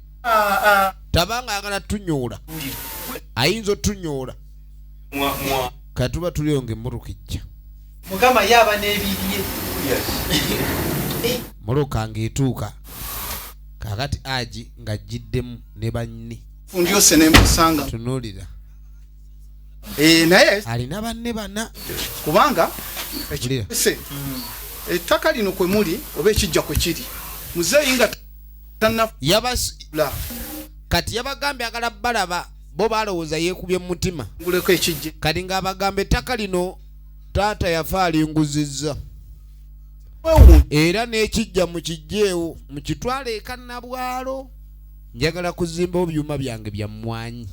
tabanga ayagala tunyoola ayinza otunyoola kati tuba tuliyo ng'emmotoka ejja mugamba yaaba n'ebirye moloka ng'etuuka kakati Haji ng'ajjiddemu ne banne fundyose nemusanga tunuulira naye alina banne bana kubanga ettaka lino kwe muli oba ekijja kwe kiri muzeeyi nga kati yabagambye agala balaba bo balowooza yeekubye mu mutima nguleko ekijje kati ng'abagamba ettaka lino taata yafa alinguzizza era n'ekijja mukijjeewo mukitwale eka Nabwalo njagala kuzimbawo byuma byange bya mmwanyi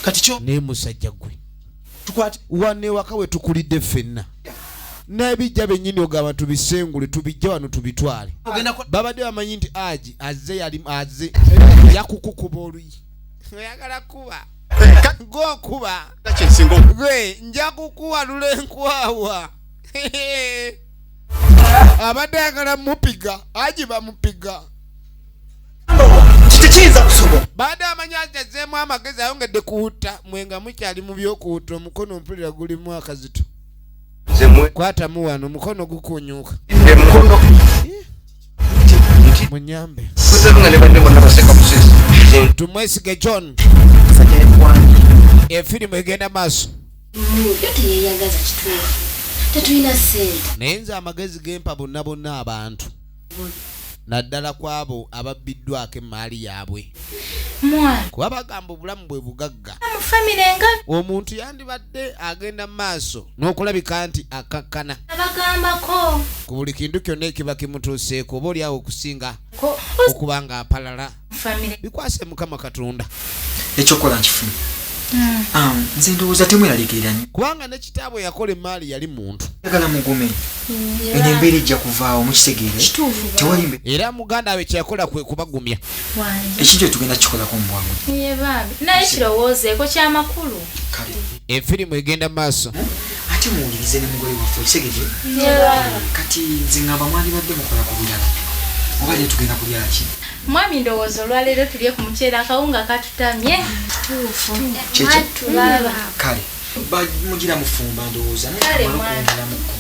kati kyo naye musajja gwe tukwate wane waka we tukulidde ffenna n'ebijja bennyini ogamba tubisengule tubijja wano tubitwale babadde bamanyi nti Haji azze yali azze yakukukuba oluyi oyagala kuba ng'okuba gwe nja kukuwa lulenkwawa abadde ayagala mupiga Haji bamupiga tekiyinza kusobola baada amanya agezeemu amagezi ayongedde kuwutta mwenga mukyali mu by'okuwutta omukono mpulira gulimu akazito kwatamu wano omukono gukunyuuka munyambe tumwesige John efirimu egenda maaso teyeyagaza kituufu tetulina ssente naye nze amagezi gempa bonna bonna abantu naddala kwabo ababbiddwako emaali yaabwe kuba bagamba obulamu bwe bugagga omuntu yandibadde agenda mu maaso n'okulabika nti akakkana abagambako ku buli kintu kyonna ekiba kimutuuseeko oba oliawo okusinga okuba nga apalala bikwase Mukama Katonda ekyokola nkifuna nze ndowooza temweraliikirira nnyo kubanga ne kitaabwe yakola emaali yali muntu yagala mugume eno embeera ejja kuvaawo mukitegeere tewali era muganda we kyeyakola kwe kubagumya ekintu tugenda kikolako mu bwangu naye kirowoozeeko kyamakulu efirimu egenda maaso ate muwulirize ne mugole waffe okitegedde kati nze ngamba mwandibadde mukola ku birala oba lye tugenda kulya ki mwami ndowooza olwaleero tulye ku muceere akawunga katutamye kale mugira mufumba ndowooza nayekumalamuko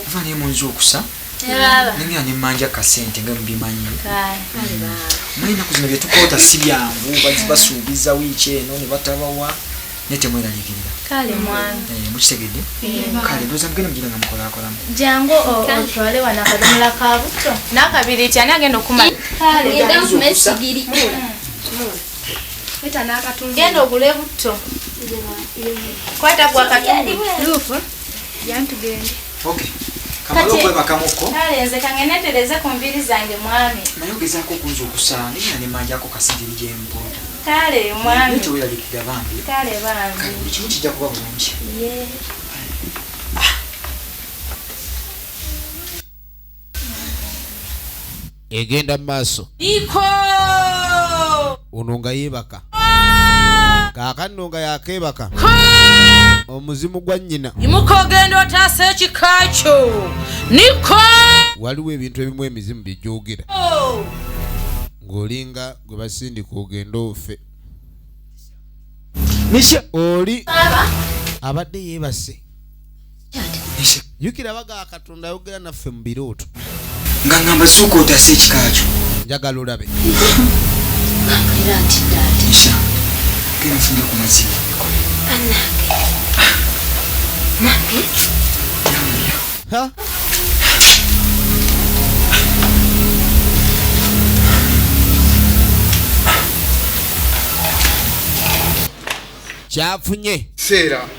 ava naye munzi okusa nengira nemmanja kasente nga mubimanyi manyi naku zino byetukoota si byangu basuubiza wiiki eno ne batabawa naye temweraliikirira mukitegedde kale ndowooza mugende mugira nga mukolakolamu jangu otwale wano akadomola ka butto n'akabiriiti ani agenda okumala genda ogule butto kwata gwakatuufu yantugende kamala okwebakamuko kale nze kangenetereze ku mbiri zange mwami naye ogezaako okunza okusaana nenya nemanjako kasingiri gyempoota kale mwami teweraliikirira bambi kale bambi buli kimu kijja kuba bulungi egenda mu maaso ono nga yeebaka kaakano nga yakeebaka omuzimu gwa nnyina imukogenda otaasa ekika kyo niko waliwo ebintu ebimu emizimu byegyogera ng'olinga gwe basindika ogenda ofe oli abadde yeebase jjukira baga Katonda ayogera naffe mu birooto nga ngamba sooka otaasa ekika kyo njagala olabe era nti ddaati genfunye ku mazima nange kyafunye seera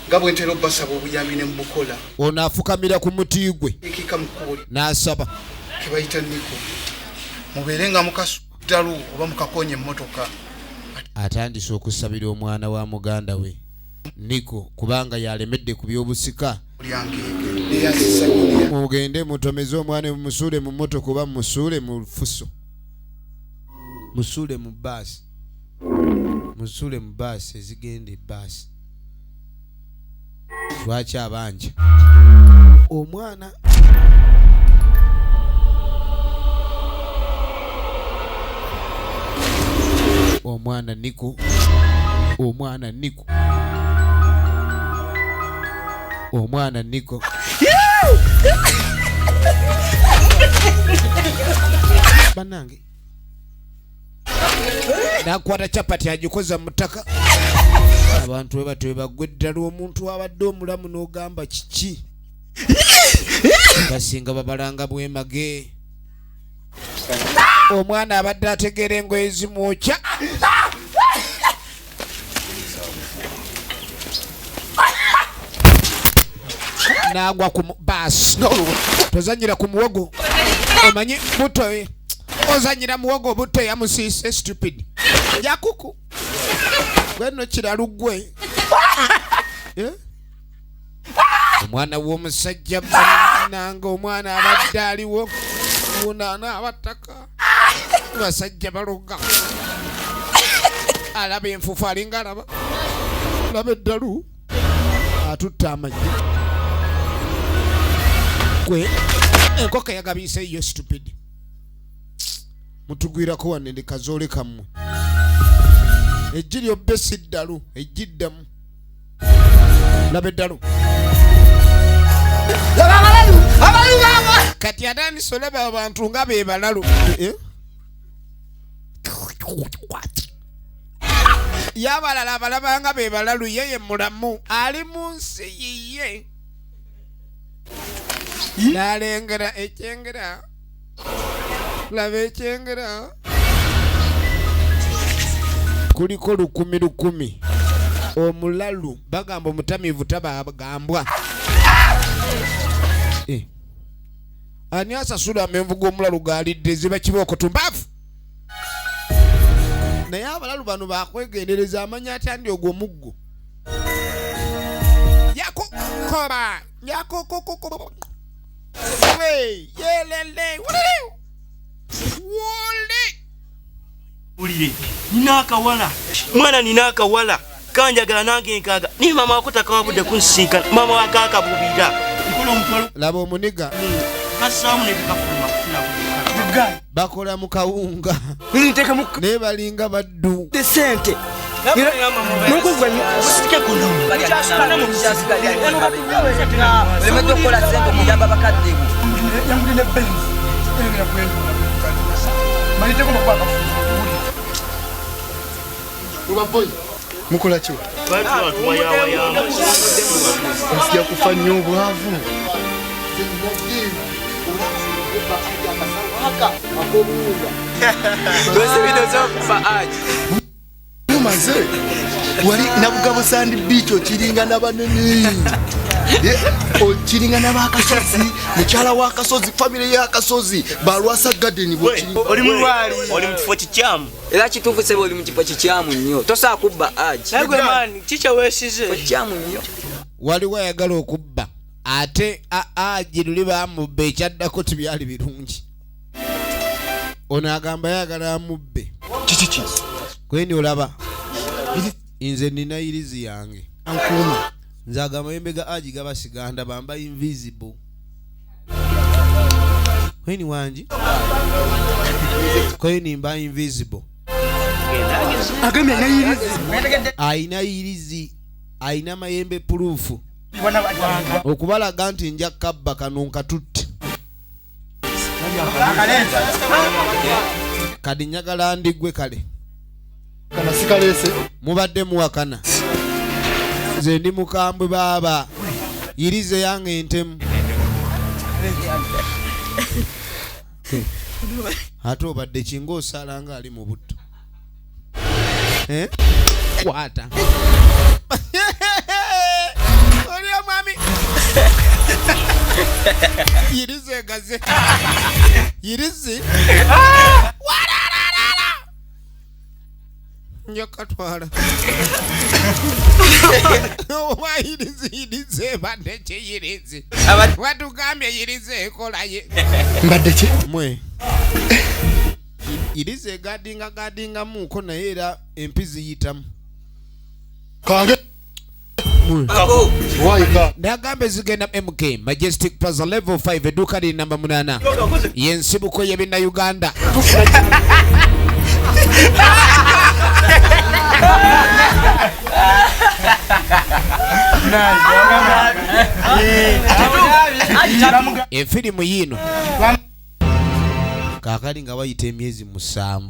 nga bwe ntera obbasaba obuyambi ne mubukola ono afukamira ku muti gwe ekika mukkubo n'asaba kebayita niko mubeere nga mukasuddalu oba mukakonya emmotoka atandise okusabira omwana wa muganda we Niko kubanga yalemedde ku byobusika. Mugende mutomeze omwana mumusule mu moto kuba musule mu fuso. Musule mu bus. Musule mu bus ezigende bus. Lwaki abanja omwana Niko omwana Niko banange nakwata chapati agikoza mutaka abantu we batwe bagweddala omuntu abadde omulamu n'ogamba kiki basinga babalanga bwemage omwana abadde ategeera engoye ezimwokya nagwa ku bus tozanyira ku muwogo omanyi buto ozanyira muwogo buto yamusiise stupid yakuku gweno kiralugwe omwana w'omusajja nanga omwana abadde aliwo munana abataka basajja baloga alaba enfufu alinga alaba eddalu atutta amagye gwe enkoko yagabiise iyo stupid mutugwirako wane ndi kazoole kammwe ejji lyobbe si ddalu ejjiddamu laba eddalu kati atandise olaba abantu nga be balalu yabalala abalaba nga be balalu yeye mulamu ali mu nsi yiye nalengera ekyengera laba ekyengera kuliko 10 omulalu bagamba omutamivu tabagambwa ani asasula amenvu g'omulalu galidde ziba kibooko tumbaavu naye abalalu bano bakwegendereza amanya atandi ogwo muggo yakukoba yakokokoko yelele ulire nina akawala mwana nina akawala kanjagala nange nkaga ni mama wakutaka wabudde kunsinkana mama wakaka bubira laba omuniga kasamu nekakafuma kufuna bakola mu kawunga naye balinga baddu desente mukola ki nsija kufa nnyo obwavu maze wali nabugabo sandi beach okiringa nabanene okiringa nabakasozi mukyala wakasozi famire yakasozi balwasa garden oli mulwali oli mukifo kikyamu era kituufu sebe oli mukifo kikyamu nnyo tosobola kubba aji nagwe mani kikya weesize kikyamu nnyo waliwo ayagala okubba ate aji luli bamubbe ekyaddako tibyali birungi ono agamba yagala amubbe kiki kweni olaba nze nina irizi yange ankuma nze agamayembe ga aji gabasiganda bamba invisible kweni wangi kweni mba invisible ayina irizi ayina mayembe proof okubalaga nti nja kabba kano nkatutte kadi njagala ndigwe kale kana sikalese mubadde muwakana nze ndi mukambwe baba irize yange entemu ate obadde kinga osala nga ali mu butto kwata oli omwami irize gaze irize Nyakatwala. Wayirize badde kyeyirize. Watugambye yirize ekola ye. Mbadde ki? Mwe. Yirize gadinga muko naye era empizi yitamu. Kange. Waika. Ndagambe zigenda MK Majestic Plaza level 5 eduka li namba 8. Yensibuko yebinda Uganda. Efirimu yino kakali nga bayita emyezi 7.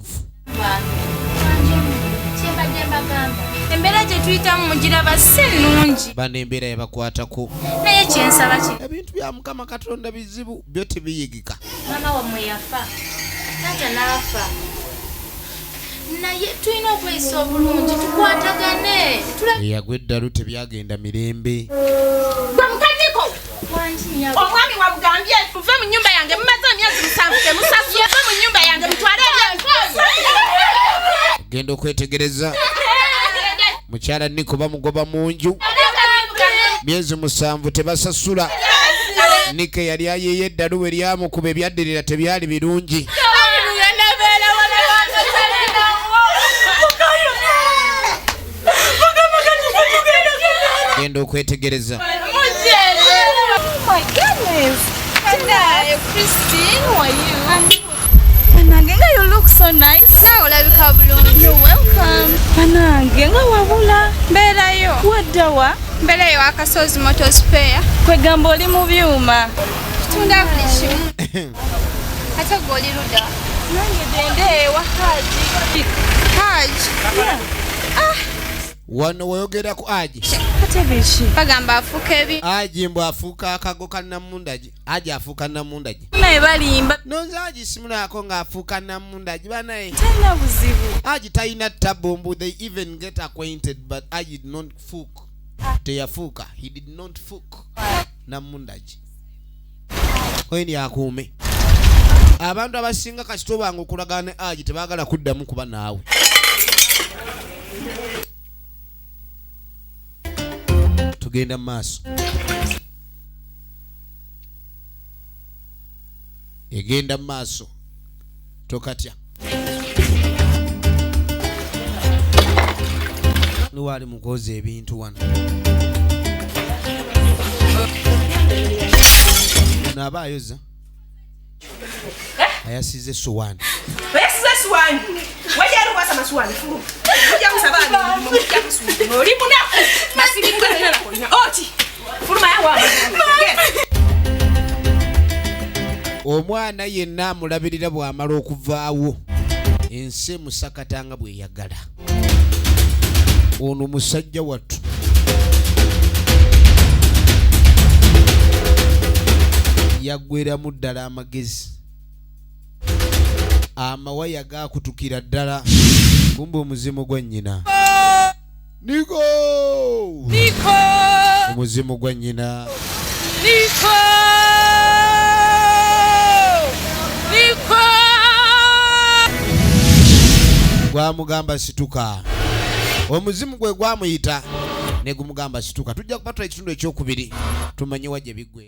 Embera gye tuyitamu mugiraba si nnungi. Bano embeera yabakwatako. Naye kyensaba ki? Ebintu bya Mukama Katonda bizibu byo tebiyigika. Maama wammwe yafa. Taata n'afa. Naye tulina okweyisa obulungi tukwatagane. Yagwa eddalu tebyagenda mirembe. Gwe mukadiko! Omwami wabugambye muve mu nnyumba yange mumaze emyezi 7 temusasula mu nnyumba yange mutwale ebyenkozi. Genda okwetegereza. Mukyala Niko bamugoba mu nju. Myezi 7 tebasasula. Nike yali ayeye eddalu we lyamukuba ebyaddirira tebyali birungi. Genda okwetegereza. My goodness. Hello, Christine. How are you? Panangenga, you look so nice. Now olabika bulungi. You're welcome. Panangenga wabula. Mberayo. Waddawa. Mberayo akasozi motor spare. Kwegamba oli mu byuma. Tunda buli kimu. Ate gwe oli ludda. Nange dende ewa Haji. Haji? Yeah. Wano wayogera ku Haji. Ate biki? Bagamba afuuka ebi. Haji mbu afuuka akago ka Namundaji. Haji afuuka Namundaji. Naye balimba. Nonza Haji simulako ng'afuuka Namundaji banaye. Talina buzibu. Haji talina tabombu. They even get acquainted but Haji did not fuck. Teyafuuka. He did not fuck Namundaji. Kweni akuume. Abantu abasinga kasito bangu kulagane Haji tebaagala kuddamu kuba naawe. Tugenda maaso. Egenda maaso. Tokatya. Nuwali mukoze ebintu wano. Nabayoza. Ayasize suwani. Ayasize suwani. Wajali kwasa masuwani furu. Wajja kusabani mu mujja kusuudi. Oli munaku. Masiri mugana na kolina. Oti. Furuma yawa. Omwana yenna amulabirira bw'amala okuvaawo. Ensi musakatanga bwe yagala. Ono musajja wattu. Yaggweramu ddala amagezi. Amawaya gaakutukira ddala. Kumbe omuzimu gwa nnyina. Niko! Niko! Omuzimu gwa nnyina. Niko! Niko! Gwamugamba situka. Omuzimu gwe gwamuyita ne gumugamba situka. Tujja kupatula ekitundu ekyokubiri tumanye wajja biggwe.